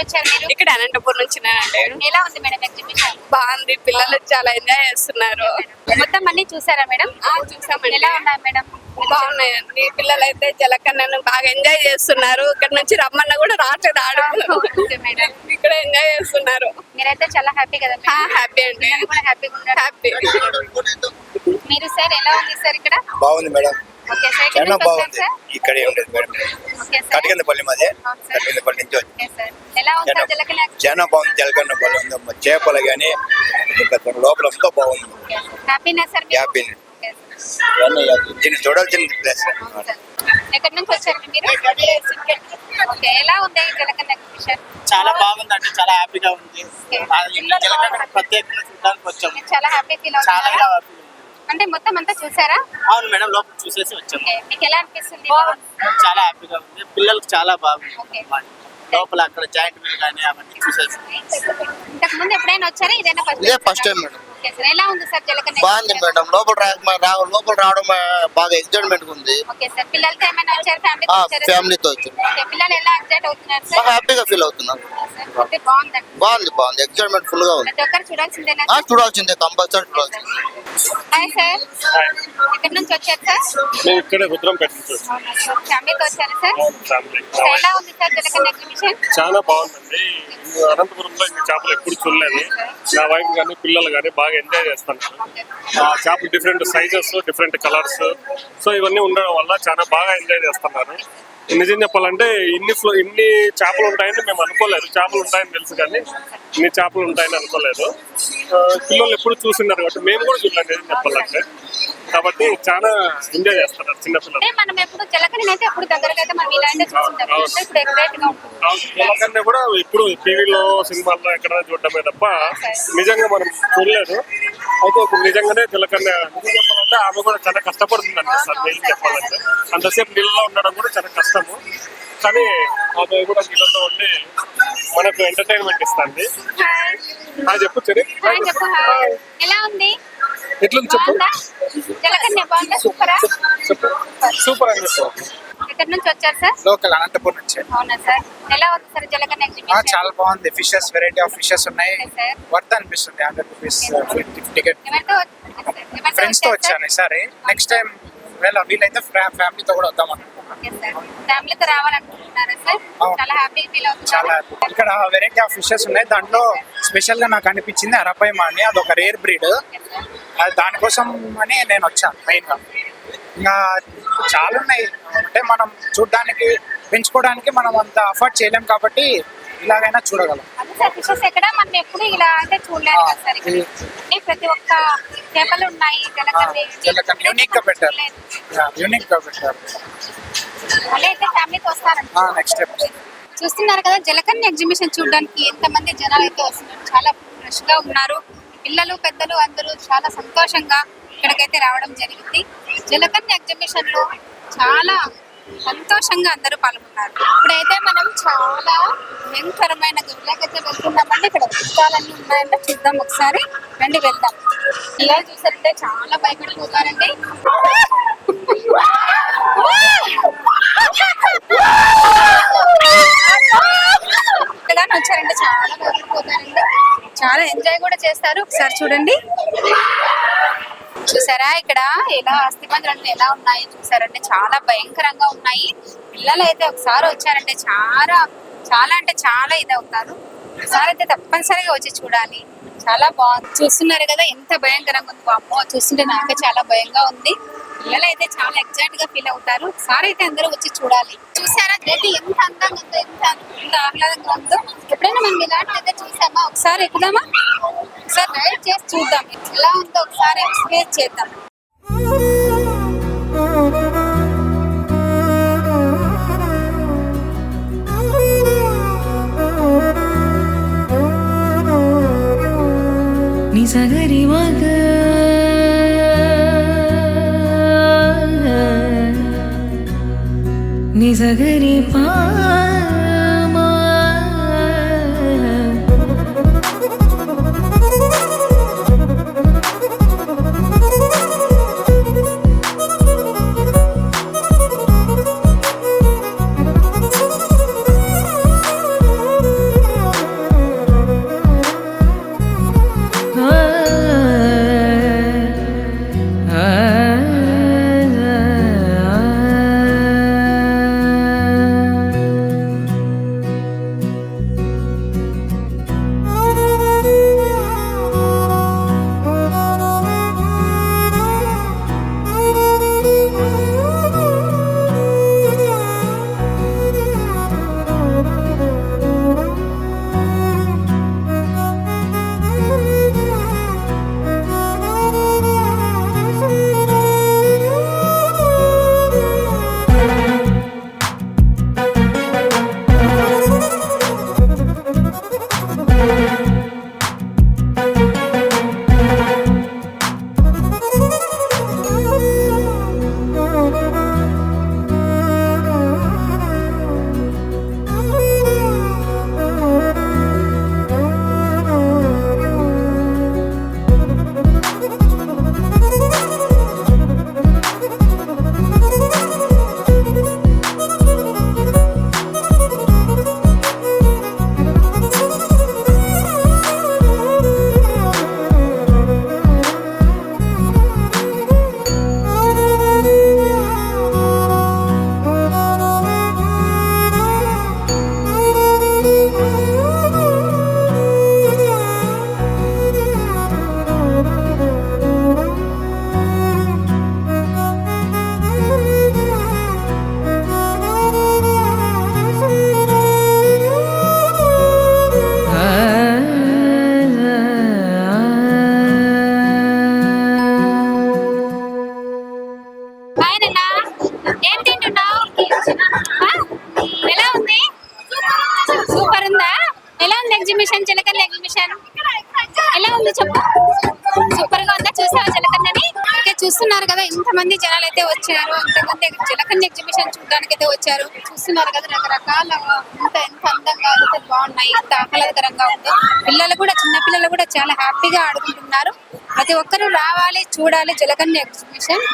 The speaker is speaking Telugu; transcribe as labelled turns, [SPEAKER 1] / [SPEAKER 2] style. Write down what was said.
[SPEAKER 1] వచ్చారు మీరు?
[SPEAKER 2] ఇక్కడ అనంతపురం నుంచి
[SPEAKER 1] ఎలా ఉంది మేడం ఎగ్జిబిషన్?
[SPEAKER 2] బాగుంది. పిల్లలు చాలా ఎంజాయ్ చేస్తున్నారు.
[SPEAKER 1] మొత్తం అన్ని చూసారా మేడం?
[SPEAKER 2] చూసామండి.
[SPEAKER 1] ఎలా ఉన్నాయి మేడం?
[SPEAKER 2] బాగున్నాయండి. పిల్లలు అయితే జలకన్నను బాగా ఎంజాయ్ చేస్తున్నారు. ఇక్కడ నుంచి రమ్మన్న కూడా రావట్లేదు
[SPEAKER 1] ఓకే మేడం.
[SPEAKER 2] ఇక్కడ ఎంజాయ్ చేస్తున్నారు.
[SPEAKER 1] మీరైతే చాలా హ్యాపీ కదా మేడం?
[SPEAKER 2] హ్యాపీ అండి.
[SPEAKER 1] పిల్లలు కూడా హ్యాపీగా ఉన్నారు.
[SPEAKER 2] హ్యాపీ.
[SPEAKER 1] మీరు సార్ ఎలా ఉంది సార్ ఇక్కడ?
[SPEAKER 3] బాగుంది మేడం,
[SPEAKER 1] ఓకే సార్.
[SPEAKER 3] చాలా
[SPEAKER 1] ఎక్కడి నుంచి
[SPEAKER 3] బాగుంది.
[SPEAKER 1] వచ్చారు సార్?
[SPEAKER 3] ఇక్కడే ఉండేది మేడం,
[SPEAKER 1] ఓకే సార్.
[SPEAKER 3] కటికందపల్లి మాదే.
[SPEAKER 1] అవును సార్.
[SPEAKER 3] కటికందపల్లి నుంచి వచ్చి
[SPEAKER 1] ఓకే సార్. ఎలా ఉంది సార్ జలకన్న?
[SPEAKER 3] చాలా బాగుంది. జలకన్నపల్లి ఉందమ్మా, చేపలు కానీ ఇంకా లోపల అంతా బాగుంది.
[SPEAKER 1] హ్యాపీనా సార్ మీరు?
[SPEAKER 3] హ్యాపీ.
[SPEAKER 1] Okay sir.
[SPEAKER 3] దీన్ని చూడాల్సిన ప్లేస్.
[SPEAKER 1] అవును సార్. ఎక్కడి నుంచి వచ్చారు మీరు? ఓకే. ఎలా ఉంది జలకన్న ఎగ్జిబిషన్?
[SPEAKER 4] చాలా బాగుందండి, చాలా హ్యాపీగా ఉంది.
[SPEAKER 1] ఓకే.
[SPEAKER 4] ప్రత్యేకంగా చూడడానికి వచ్చాము.
[SPEAKER 1] మీరు చాలా హ్యాపీ ఫీల్
[SPEAKER 4] చాలా
[SPEAKER 1] అవుతున్నారా?
[SPEAKER 4] happy.
[SPEAKER 1] అంటే మొత్తం అంతా చూసారా?
[SPEAKER 4] అవును మేడం, లోపల చూసేసి వచ్చాము.
[SPEAKER 1] ఓకే. మీకు ఎలా అనిపిస్తుంది?
[SPEAKER 4] చాలా హ్యాపీగా ఉంది. పిల్లలకు చాలా బాగుంది.
[SPEAKER 1] ఓకే.
[SPEAKER 4] లోపల అక్కడ జాయింట్ వీల్ కానీ అవన్నీ చూసేసి.
[SPEAKER 1] ఇంతకు ముందు ఎప్పుడైనా వచ్చారా? ఇదేనా
[SPEAKER 5] ఇదే first time madam.
[SPEAKER 1] Okay sir. ఎలా ఉంది సార్ జలకన్న?
[SPEAKER 5] బాగుంది మేడం. లోపల రావడం బాగా ఎగ్జైట్మెంట్ ఉంది.
[SPEAKER 1] Okay sir. పిల్లలతో ఏమైనా వచ్చారు? ఫ్యామిలీతో వచ్చారా?
[SPEAKER 5] ఫ్యామిలీతో వచ్చింది.
[SPEAKER 1] ఓకే. పిల్లలు ఎలా ఎగ్జైట్ అవుతున్నారు సార్?
[SPEAKER 5] బాగా హ్యాపీగా ఫీల్ అవుతున్నాం.
[SPEAKER 1] ఓకే. బాగుందండి.
[SPEAKER 5] బాగుంది ఎగ్జైట్మెంట్ ఫుల్ గా ఉంది.
[SPEAKER 1] ప్రతి ఒక్కరు చూడాల్సిందేనా?
[SPEAKER 5] చూడాల్సిందే, కంపల్సరీ చూడాల్సిందే.
[SPEAKER 1] Hi sir. ఎక్కడి నుంచి వచ్చారు సార్?
[SPEAKER 6] మేము ఇక్కడ రుద్రంపేట నుంచి వచ్చాం.
[SPEAKER 1] అవునా సార్. ఫ్యామిలీతో వచ్చారా సార్?
[SPEAKER 6] ఫ్యామిలీ.
[SPEAKER 1] సార్, ఎలా ఉంది సార్ జలకన్న ఎగ్జిబిషన్?
[SPEAKER 6] చాలా బాగుందండి. అనంతపురంలో ఇన్ని చేపలు ఎప్పుడు చూడలేదు. నా వైఫ్ కానీ పిల్లలు కానీ బాగా ఎంజాయ్ చేస్తున్నారు. ఆ చేపలు different sizes, different colours, so ఇవన్నీ ఉండడం వల్ల చాలా బాగా ఎంజాయ్ చేస్తున్నారు. నిజం చెప్పాలంటే ఇన్ని చేపలు ఉంటాయని మేము అనుకోలేదు. చేపలు ఉంటాయని తెలుసు కానీ ఇన్ని చేపలు ఉంటాయని అనుకోలేదు. పిల్లలు ఎప్పుడు చూస్తున్నారు కాబట్టి మేము కూడా చూడలేదు నిజం చెప్పాలంటే. కాబట్టి చాలా ఎంజాయ్ చేస్తున్నారు చిన్నపిల్లలు.
[SPEAKER 1] అంటే మనం ఎప్పుడు జలకన్న అయితే ఎప్పుడు దగ్గరగా అయితే మనం ఇలా అయితే చూస్తుంటాం. అంటే ఇప్పుడు ఎగ్జైట్ గా ఉంటుంది.
[SPEAKER 6] జలకన్య కూడా ఇప్పుడు టీవీలో సినిమాల్లో ఎక్కడ చూడటమే తప్ప నిజంగా మనం చూడలేదు. అయితే ఇప్పుడు నిజంగానే జలకన్య నిజం చెప్పాలంటే ఆమె కూడా చాలా కష్టపడుతుంది అనిపిస్తుంది. నిజం చెప్పాలంటే అంతసేపు నీళ్ళలో ఉండడం కూడా చాలా కష్టము. కానీ ఆమె కూడా నీళ్ళలో ఉండి మనకు ఎంటర్టైన్మెంట్ ఇస్తుంది. అది చెప్పు చెరి.
[SPEAKER 1] హాయ్ చెప్పు. హాయ్. ఎలా ఉంది?
[SPEAKER 6] ఎట్లుంది చెప్పు.
[SPEAKER 1] బాగుందా? జలకన్య బాగుందా? సూపరా?
[SPEAKER 6] చెప్పు. సూపర్ అని చెప్పు.
[SPEAKER 1] ఎక్కడి నుంచి వచ్చారు సార్?
[SPEAKER 7] లోకల్ అనంతపురం నుంచి.
[SPEAKER 1] అవునా సార్. ఎలా ఉంది సార్ జలకన్న ఎగ్జిబిషన్?
[SPEAKER 7] చాలా బాగుంది. ఫిషెస్, వెరైటీ ఆఫ్ ఫిషెస్ ఉన్నాయి.
[SPEAKER 1] Okay sir.
[SPEAKER 7] వర్త్ అనిపిస్తుంది. 100 రూపీస్ టికెట్. ఫ్రెండ్స్ తో వచ్చాను ఈసారి. నెక్స్ట్ టైం వీలైతే ఫ్యామిలీతో కూడా వద్దాం అనుకుంటున్నాను.
[SPEAKER 1] Okay sir. ఫ్యామిలీతో రావాలనుకుంటున్నారా సార్?
[SPEAKER 7] అవును.
[SPEAKER 1] చాలా హ్యాపీగా ఫీల్
[SPEAKER 7] చాలా
[SPEAKER 1] అవుతున్నారు.
[SPEAKER 7] ఇక్కడ వెరైటీ ఆఫ్ ఫిషెస్ ఉన్నాయి. దాంట్లో స్పెషల్ గా నాకు అనిపించింది అరపైమ అని. అదొక రేర్ బ్రీడ్. దానికోసం అని నేను వచ్చాను మెయిన్ గా. ఇంకా చాలా ఉన్నాయి. అంటే మనం చూడడానికి, పెంచుకోవడానికి మనం అంత అఫోర్డ్ చేయలేం కాబట్టి ఇలాగైనా చూడగలం.
[SPEAKER 1] అదే సార్. ఫిషెస్ ఎక్కడ మనం ఎప్పుడు ఇలా అయితే చూడలేదు కదా సార్. ఇక్కడ అంటే ప్రతి ఒక్క చేపలు ఉన్నాయి.
[SPEAKER 7] జలకన్య యూనిక్ గా పెట్టారు. యూనిక్ గా పెట్టారు.
[SPEAKER 1] మళ్ళీ అయితే ఫ్యామిలీతో వస్తారంట.
[SPEAKER 7] నెక్స్ట్ టైం
[SPEAKER 1] చూస్తున్నారు కదా జలకన్య ఎగ్జిబిషన్ చూడడానికి ఎంతమంది జనాలు అయితే వస్తున్నారు. చాలా ఫ్రెష్ గా ఉన్నారు. పిల్లలు, పెద్దలు అందరూ చాలా సంతోషంగా ఇక్కడికైతే రావడం జరిగింది. జలకన్య ఎగ్జిబిషన్ లో చాలా సంతోషంగా అందరూ పాల్గొన్నారు. ఇప్పుడైతే మనం చాలా భయంకరమైన గదులకైతే వెళ్తున్నామండి. ఇక్కడ వృత్తాలన్నీ ఉన్నాయంటే చూద్దాం ఒకసారి. రండి వెళ్దాం. ఇలా చూసారంటే చాలా భయపడిపోతారండి. ఇక్కడ వచ్చారంటే చాలా భయపడిపోతారండి. చాలా ఎంజాయ్ కూడా చేస్తారు. ఒకసారి చూడండి. చూసారా ఇక్కడ ఎలా అస్థిపంజరాలు ఎలా ఉన్నాయి చూసారంటే చాలా భయంకరంగా ఉన్నాయి. పిల్లలు అయితే ఒకసారి వచ్చారంటే చాలా చాలా అంటే చాలా ఇది అవుతారు. ఒకసారి అయితే తప్పనిసరిగా వచ్చి చూడాలి. చాలా బాగుంది. చూస్తున్నారు కదా ఎంత భయంకరంగా ఉంది. అమ్మో చూస్తుంటే నాకే చాలా భయంగా ఉంది. పిల్లలు అయితే చాలా ఎగ్జైట్ గా ఫీల్ అవుతారు. ఒకసారి అయితే అందరూ వచ్చి చూడాలి. చూసారా రేపు ఎంత అందంగా ఉందో, ఎంత ఆహ్లాదంగా ఉందో. ఎప్పుడైనా మనం ఇలాంటి అయితే చూసామా? ఒకసారి ఎక్కుదామా? ఒకసారి రైడ్ చేసి చూద్దాం ఎలా ఉందో. ఒకసారి ఎక్స్పీరియన్స్ చేద్దాం.
[SPEAKER 8] నిజగరి మగ నిజగరి పా
[SPEAKER 1] చూస్తున్నారు కదా ఇంతమంది జనాలు అయితే వచ్చారు. ఇంతమంది జలకన్య ఎగ్జిబిషన్ చూడడానికి అయితే వచ్చారు. చూస్తున్నారు కదా రకరకాల ఎంత అందంగా ఎంత బాగున్నాయి, ఎంత ఆహ్లాదకరంగా ఉందో. పిల్లలు కూడా చిన్న పిల్లలు కూడా చాలా హ్యాపీగా ఆడుకుంటున్నారు. ప్రతి ఒక్కరూ రావాలి, చూడాలి జలకన్య ఎగ్జిబిషన్.